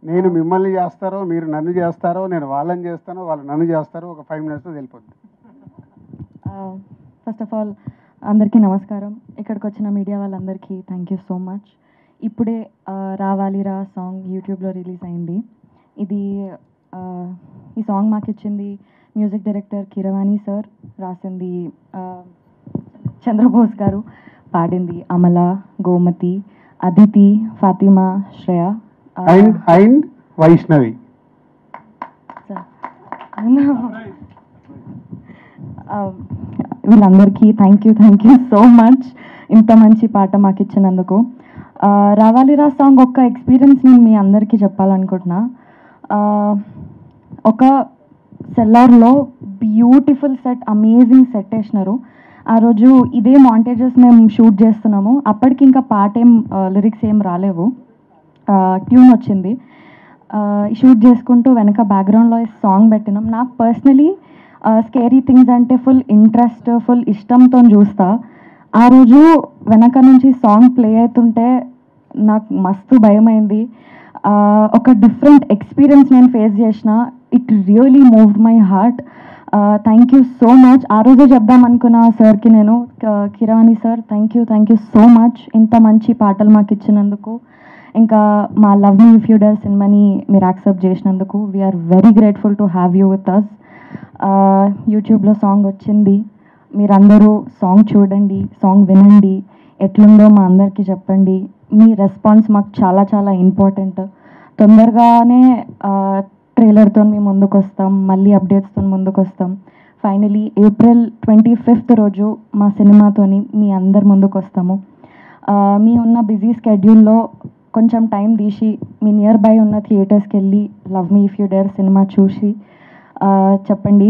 నేను మిమ్మల్ని చేస్తారో మీరు నన్ను చేస్తారో నేను వాళ్ళని చేస్తానో వాళ్ళు నన్ను చేస్తారో ఒక 5 minutesలో తెలిపోద్ది. ఫస్ట్ ఆఫ్ ఆల్ అందరికీ నమస్కారం. ఇక్కడికి వచ్చిన మీడియా వాళ్ళందరికీ థ్యాంక్ యూ సో మచ్. ఇప్పుడే రావాలిరా సాంగ్ యూట్యూబ్లో రిలీజ్ అయింది. ఈ సాంగ్ మాకు ఇచ్చింది మ్యూజిక్ డైరెక్టర్ కీరవాణి సార్, రాసింది చంద్రబోస్ గారు, పాడింది అమల, గోమతి, అదితి, ఫాతిమా, శ్రేయ అండ్ వైష్ణవి. వీళ్ళందరికీ థ్యాంక్ యూ సో మచ్ ఇంత మంచి పాట మాకు ఇచ్చినందుకు. రావాలిరా సాంగ్ ఒక ఎక్స్పీరియన్స్ నేను మీ అందరికీ చెప్పాలనుకుంటున్నా. ఒక సెల్లార్లో బ్యూటిఫుల్ సెట్, అమేజింగ్ సెట్ వేసినారు. ఆ రోజు ఇదే మాంటేజెస్ మేము షూట్ చేస్తున్నాము. అప్పటికి ఇంకా పాట లిరిక్స్ ఏం రాలేవు, ట్యూన్ వచ్చింది. షూట్ చేసుకుంటూ వెనక బ్యాక్గ్రౌండ్లో సాంగ్ పెట్టినాం. నాకు పర్సనలీ స్కేరీ థింగ్స్ అంటే ఫుల్ ఇంట్రెస్ట్, ఫుల్ ఇష్టంతో చూస్తా. ఆ రోజు వెనక నుంచి సాంగ్ ప్లే అవుతుంటే నాకు మస్తు భయమైంది. ఒక డిఫరెంట్ ఎక్స్పీరియన్స్ నేను ఫేస్ చేసిన. It really moved my heart. Thank you so much. ఆ రోజే చెప్దాం అనుకున్న సార్కి నేను, Keeravani sir thank you so much ఇంత మంచి పాటలు మాకు ఇచ్చినందుకు. ఇంకా మా love me if you dare సినిమాని మీరు యాక్సెప్ట్ చేసినందుకు we are very grateful to have you with us. యూట్యూబ్లో సాంగ్ వచ్చింది, మీరందరూ సాంగ్ చూడండి, సాంగ్ వినండి, ఎట్లుందో మా అందరికీ చెప్పండి. మీ రెస్పాన్స్ మాకు చాలా చాలా ఇంపార్టెంట్. తొందరగానే ట్రైలర్తో మేము ముందుకు వస్తాం, మళ్ళీ అప్డేట్స్తో ముందుకు వస్తాం. ఫైనలీ April 25th రోజు మా సినిమాతోని మీ అందరి ముందుకు వస్తాము. మీ ఉన్న బిజీ స్కెడ్యూల్లో కొంచెం టైం తీసి మీ నియర్ బై ఉన్న థియేటర్స్కి వెళ్ళి love me if you dare cinema చూసి చెప్పండి.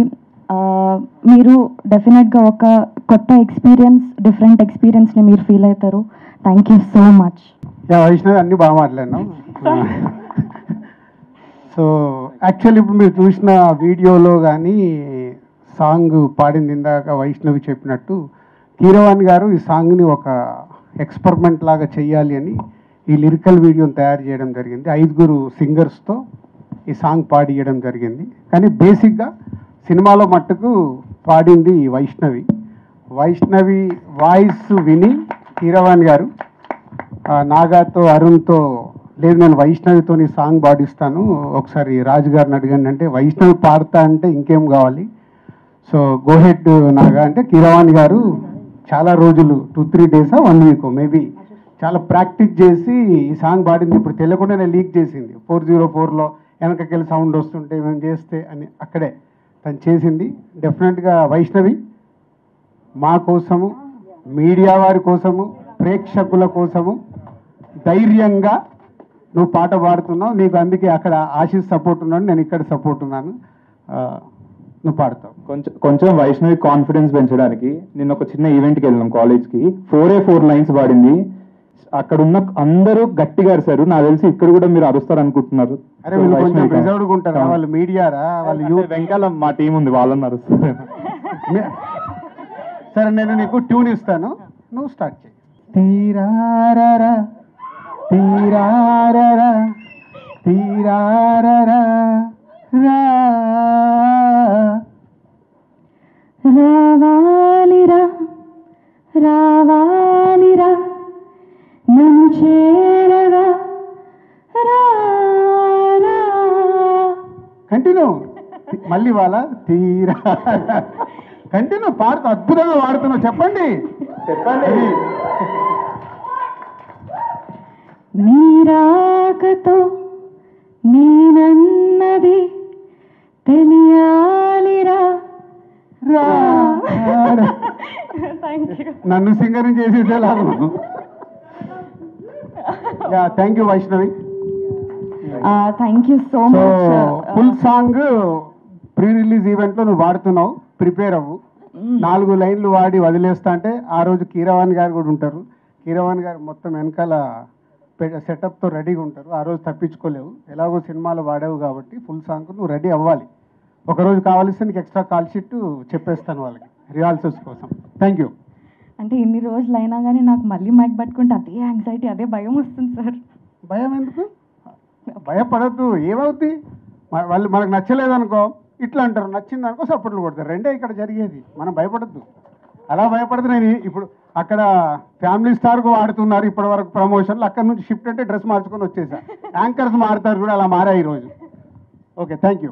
మీరు డెఫినెట్గా ఒక కొత్త ఎక్స్పీరియన్స్, డిఫరెంట్ ఎక్స్పీరియన్స్ని మీరు ఫీల్ అవుతారు. Thank you so much. Vaishnavi అన్నీ బాగా మాట్లాడినాం. సో యాక్చువల్లీ ఇప్పుడు మీరు చూసిన వీడియోలో కానీ సాంగ్ పాడింది ఇందాక వైష్ణవి చెప్పినట్టు కీరవాణి గారు ఈ సాంగ్ని ఒక ఎక్స్పెరిమెంట్ లాగా చెయ్యాలి అని ఈ లిరికల్ వీడియోని తయారు చేయడం జరిగింది. 5 సింగర్స్తో ఈ సాంగ్ పాడియడం జరిగింది. కానీ బేసిక్గా సినిమాలో మట్టుకు పాడింది వైష్ణవి. వాయిస్ విని కీరవాణి గారు నాగాతో, అరుణ్తో లేదు నేను వైష్ణవితో ఈ సాంగ్ పాడిస్తాను, ఒకసారి రాజు గారిని అడగండి అంటే వైష్ణవి పాడతా అంటే ఇంకేం కావాలి, సో గోహెడ్ నాగా అంటే కీరవాణి గారు చాలా రోజులు 2-3 days 1 week మేబీ చాలా ప్రాక్టీస్ చేసి ఈ సాంగ్ పాడింది. ఇప్పుడు తెలియకుండానే లీక్ చేసింది. 404లో వెనకకెళ్ళి సౌండ్ వస్తుంటే మేము చేస్తే అని అక్కడే తను చేసింది. డెఫినెట్గా వైష్ణవి మా కోసము, మీడియా వారి కోసము, ప్రేక్షకుల కోసము ధైర్యంగా నువ్వు పాట పాడుతున్నావు. నీకు అందుకే అక్కడ ఆశీష్ సపోర్ట్ ఉన్నాడు, నేను ఇక్కడ సపోర్ట్ ఉన్నాను. నువ్వు పాడతావు. కొంచెం వైష్ణవి కాన్ఫిడెన్స్ పెంచడానికి నిన్న ఒక చిన్న ఈవెంట్కి వెళ్ళినాం కాలేజ్కి. 4 lines పాడింది. అక్కడ ఉన్న అందరూ గట్టిగా అరిశారు. నాకు తెలిసి ఇక్కడ కూడా మీరు అరుస్తారు అనుకుంటున్నారు. అరే వీళ్ళు కొంచెం రిజర్వ్డ్గా ఉంటారు, వాళ్ళు మీడియారా, వాళ్ళు వెంకాల మా టీం ఉంది, వాళ్ళని అరుస్తారు. సరే నేను నీకు ట్యూన్ ఇస్తాను, నువ్వు స్టార్ట్ చేయి. తీరారరా తీరారరా తీరారరా రావాలిరా రావాలిరా నన్ను చేరగా కంటిన్యూ మళ్ళీ వాళ్ళ తీరా కంటిన్యూ పాడుతూ అద్భుతంగా వాడుతున్నావు. చెప్పండి. నీరాకతో నేనన్నది తెలియాలిరా. నన్ను సింగరింగ్ చేసేసేలాగా. Thank you Vaishnavi. Thank you so much. Full song pre release ఈవెంట్లో నువ్వు వాడుతున్నావు, ప్రిపేర్ అవ్వు. 4 లైన్లు వాడి వదిలేస్తా అంటే ఆ రోజు కీరవాణి గారు కూడా ఉంటారు. కీరవాణి గారు మొత్తం వెనకాల సెటప్తో రెడీగా ఉంటారు. ఆ రోజు తప్పించుకోలేవు, ఎలాగో సినిమాలో వాడావు కాబట్టి ఫుల్ సాంగ్ నువ్వు రెడీ అవ్వాలి. ఒకరోజు కావాల్సి నీకు ఎక్స్ట్రా కాల్ షీట్ చెప్పేస్తాను వాళ్ళకి రిహార్సల్స్ కోసం. Thank you. అంటే ఇన్ని రోజులు అయినా కానీ నాకు మళ్ళీ మైక్ పట్టుకుంటే అదే యాంగ్జైటీ, అదే భయం వస్తుంది సార్. భయం ఎందుకు? భయపడద్దు, ఏమవుద్ది? వాళ్ళు మనకు నచ్చలేదనుకో ఇట్లా అంటారు, నచ్చింది అనుకో సపోర్ట్లు కొడతారు. రెండే ఇక్కడ జరిగేది. మనం భయపడద్దు. అలా భయపడదు. నేను ఇప్పుడు అక్కడ ఫ్యామిలీ స్టార్కు వాడుతున్నారు ఇప్పటి వరకు ప్రమోషన్లు, అక్కడ నుంచి షిఫ్ట్ అంటే డ్రెస్ మార్చుకొని వచ్చేసా. యాంకర్స్ మారుతారు కూడా, అలా మారా ఈరోజు. Okay, thank you.